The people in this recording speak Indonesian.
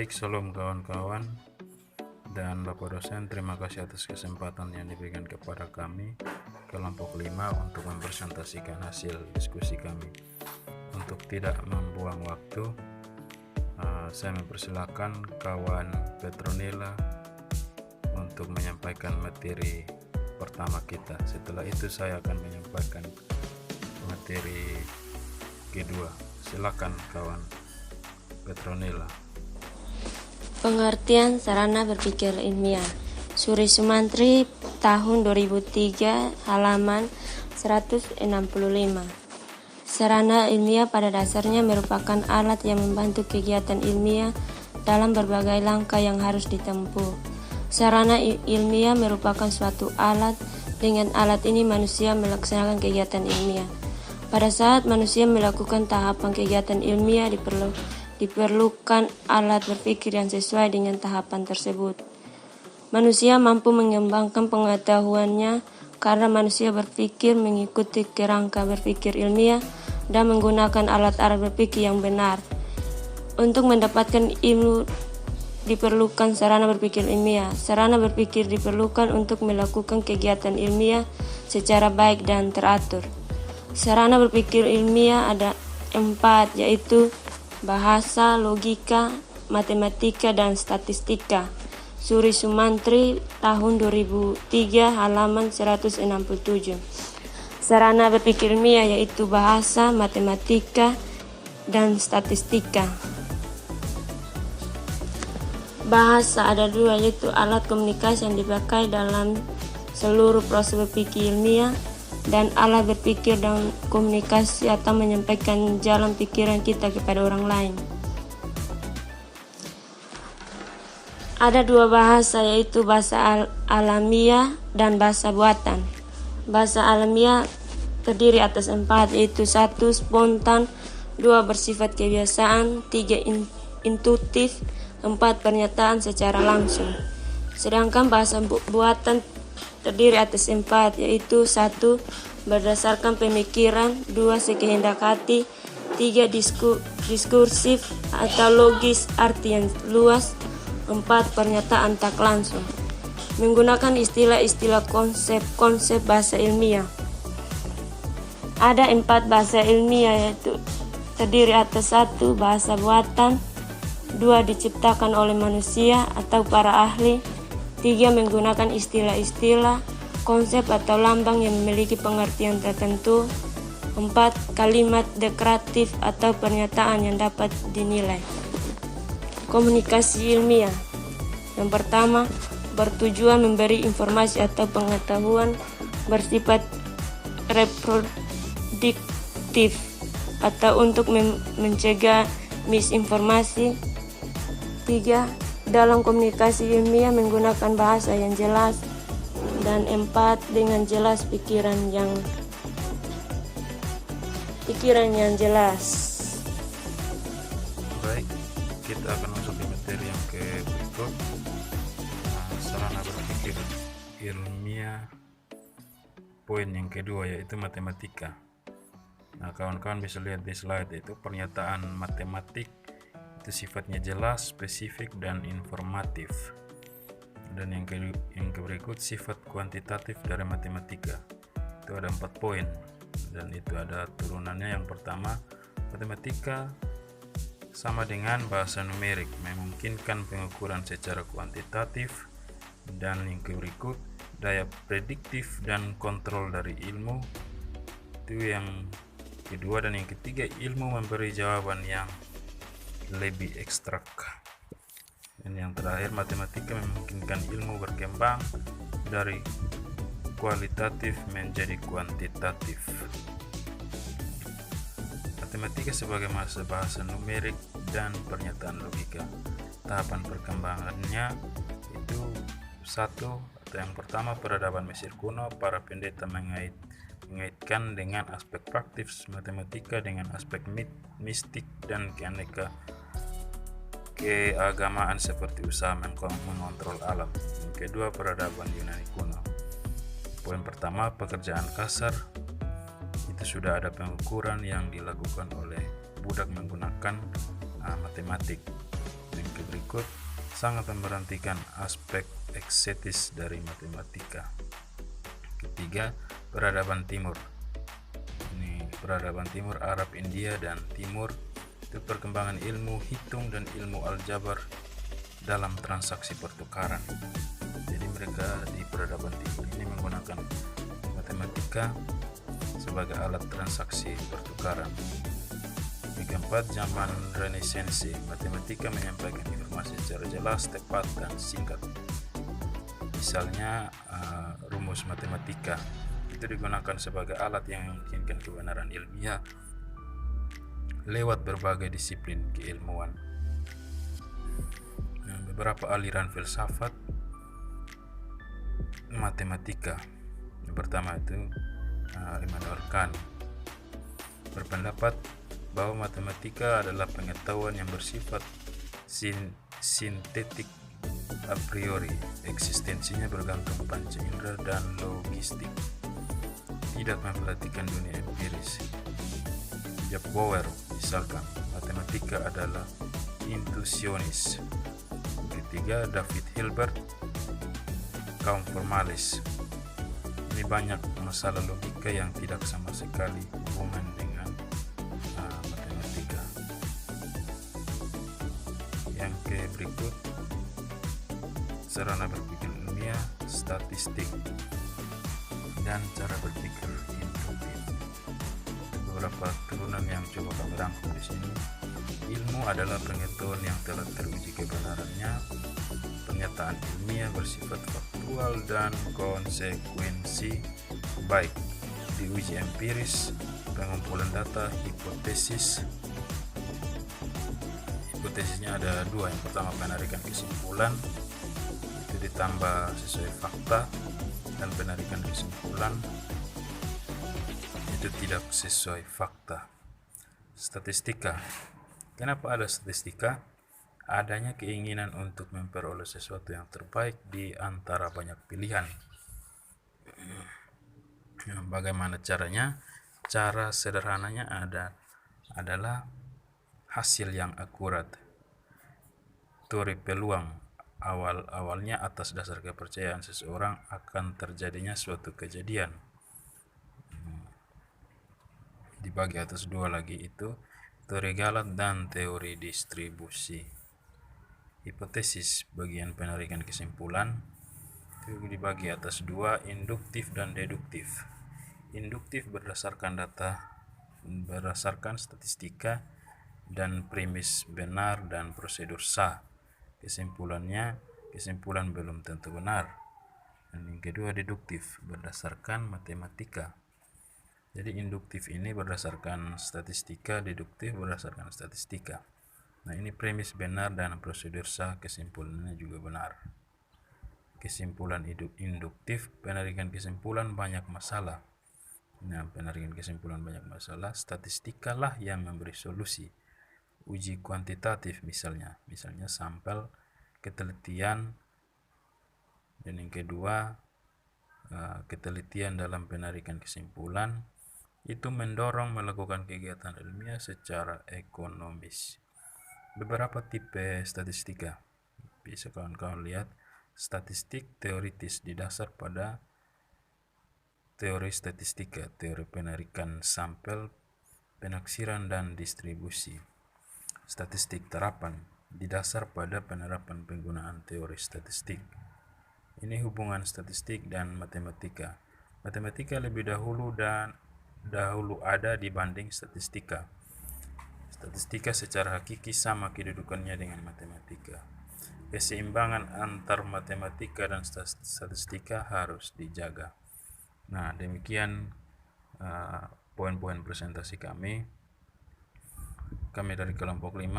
Baik, salam kawan-kawan dan Bapak dosen, terima kasih atas kesempatan yang diberikan kepada kami kelompok 5 untuk mempresentasikan hasil diskusi kami. Untuk tidak membuang waktu, saya mempersilakan kawan Petronila untuk menyampaikan materi pertama kita. Setelah itu saya akan menyampaikan materi kedua. Silakan kawan Petronila. Pengertian sarana berpikir ilmiah. Suri Sumantri tahun 2003 halaman 165. Sarana ilmiah pada dasarnya merupakan alat yang membantu kegiatan ilmiah dalam berbagai langkah yang harus ditempuh. Sarana ilmiah merupakan suatu alat. Dengan alat ini manusia melaksanakan kegiatan ilmiah. Pada saat manusia melakukan tahapan kegiatan ilmiah diperlukan alat berpikir yang sesuai dengan tahapan tersebut. Manusia mampu mengembangkan pengetahuannya karena manusia berpikir mengikuti kerangka berpikir ilmiah dan menggunakan alat-alat berpikir yang benar. Untuk mendapatkan ilmu diperlukan sarana berpikir ilmiah. Sarana berpikir diperlukan untuk melakukan kegiatan ilmiah secara baik dan teratur. Sarana berpikir ilmiah ada 4, yaitu bahasa, logika, matematika, dan statistika. Suri Sumantri tahun 2003 halaman 167. Sarana berpikir ilmiah yaitu bahasa, matematika, dan statistika. Bahasa ada 2, yaitu alat komunikasi yang dipakai dalam seluruh proses berpikir ilmiah, dan alat berpikir dan komunikasi atau menyampaikan jalan pikiran kita kepada orang lain. Ada 2 bahasa, yaitu bahasa alamiah dan bahasa buatan. Bahasa alamiah terdiri atas 4, yaitu 1 spontan, 2 bersifat kebiasaan, 3 intuitif, 4 pernyataan secara langsung. Sedangkan bahasa buatan terdiri atas 4, yaitu 1 berdasarkan pemikiran, 2 sekehendak hati, 3 diskursif atau logis arti yang luas, 4 pernyataan tak langsung. Menggunakan istilah-istilah konsep bahasa ilmiah. Ada 4 bahasa ilmiah, yaitu terdiri atas 1 bahasa buatan, 2 diciptakan oleh manusia atau para ahli, 3 menggunakan istilah-istilah, konsep atau lambang yang memiliki pengertian tertentu, 4 kalimat deklaratif atau pernyataan yang dapat dinilai. Komunikasi ilmiah. Yang pertama, bertujuan memberi informasi atau pengetahuan bersifat reproduktif atau untuk mencegah misinformasi. 3. Dalam komunikasi ilmiah menggunakan bahasa yang jelas, dan 4 dengan jelas pikiran yang jelas. Baik, kita akan masuk ke materi yang berikut. Sarana berpikir ilmiah poin yang kedua, yaitu matematika. Nah, kawan-kawan bisa lihat di slide, itu pernyataan matematik itu sifatnya jelas, spesifik, dan informatif. Dan yang berikut sifat kuantitatif dari matematika. Itu ada 4 poin, dan itu ada turunannya. Yang pertama, matematika sama dengan bahasa numerik, memungkinkan pengukuran secara kuantitatif. Dan yang berikut, daya prediktif dan kontrol dari ilmu. Itu yang kedua. Dan yang ketiga, ilmu memberi jawaban yang lebih ekstrak. Dan yang terakhir, matematika memungkinkan ilmu berkembang dari kualitatif menjadi kuantitatif. Matematika sebagai bahasa numerik dan pernyataan logika. Tahapan perkembangannya itu 1, atau yang pertama, peradaban Mesir kuno. Para pendeta mengaitkan dengan aspek praktis matematika dengan aspek mistik dan keagamaan seperti usaha mengontrol alam. Yang kedua, peradaban Yunani kuno. Poin pertama, pekerjaan kasar. Itu sudah ada pengukuran yang dilakukan oleh budak menggunakan matematik. Yang berikut berikut sangat memperhatikan aspek eksetis dari matematika. Ketiga, peradaban timur. Ini peradaban timur, Arab, India, dan Timur, itu perkembangan ilmu hitung dan ilmu aljabar dalam transaksi pertukaran. Jadi mereka di peradaban timur ini menggunakan matematika sebagai alat transaksi pertukaran. Yang keempat, zaman Renaissance. Matematika menyampaikan informasi secara jelas, tepat, dan singkat. Misalnya rumus matematika itu digunakan sebagai alat yang memungkinkan kebenaran ilmiah lewat berbagai disiplin keilmuan. Beberapa aliran filsafat matematika. Yang pertama itu Immanuel Kant berpendapat bahwa matematika adalah pengetahuan yang bersifat sintetik a priori. Eksistensinya bergantung panca indera dan logistik, tidak memperhatikan dunia empiris. Jack Bauer misalkan, matematika adalah intuisionis. Ketiga, David Hilbert, kaum formalis. Ini banyak masalah logika yang tidak sama sekali hubungan dengan matematika. Yang berikut, sarana berpikir ilmiah, statistik, dan cara berpikir induktif. Beberapa turunan yang coba kami rangkum di sini. Ilmu adalah pengetahuan yang telah teruji kebenarannya. Pernyataan ilmiah bersifat faktual dan konsekuensi, baik diuji empiris, pengumpulan data, hipotesis. Hipotesisnya ada dua. Yang pertama, penarikan kesimpulan, itu ditambah sesuai fakta, dan penarikan kesimpulan itu tidak sesuai fakta. Statistika. Kenapa ada statistika? Adanya keinginan untuk memperoleh sesuatu yang terbaik di antara banyak pilihan. Bagaimana caranya? Cara sederhananya adalah hasil yang akurat. Teori peluang awalnya atas dasar kepercayaan seseorang akan terjadinya suatu kejadian. Dibagi atas dua lagi, itu teori Galat dan teori distribusi. Hipotesis, bagian penarikan kesimpulan, itu dibagi atas dua, induktif dan deduktif. Induktif berdasarkan data, berdasarkan statistika dan premis benar dan prosedur sah. Kesimpulannya, kesimpulan belum tentu benar. Dan yang kedua, deduktif, berdasarkan matematika. Jadi induktif ini berdasarkan statistika, deduktif berdasarkan statistika. Nah, ini premis benar dan prosedur sah, kesimpulannya juga benar. Kesimpulan induktif, penarikan kesimpulan banyak masalah. Nah, penarikan kesimpulan banyak masalah, statistikalah yang memberi solusi. Uji kuantitatif misalnya sampel, ketelitian. Dan yang kedua, ketelitian dalam penarikan kesimpulan itu mendorong melakukan kegiatan ilmiah secara ekonomis. Beberapa tipe statistika bisa kawan-kawan lihat. Statistik teoritis didasar pada teori statistika, teori penarikan sampel, penaksiran dan distribusi. Statistik terapan didasar pada penerapan penggunaan teori statistik. Ini hubungan statistik dan matematika. Matematika lebih dahulu ada dibanding statistika. Statistika secara hakiki sama kedudukannya dengan matematika. Keseimbangan antar matematika dan statistika harus dijaga. Nah, demikian poin-poin presentasi kami dari kelompok 5.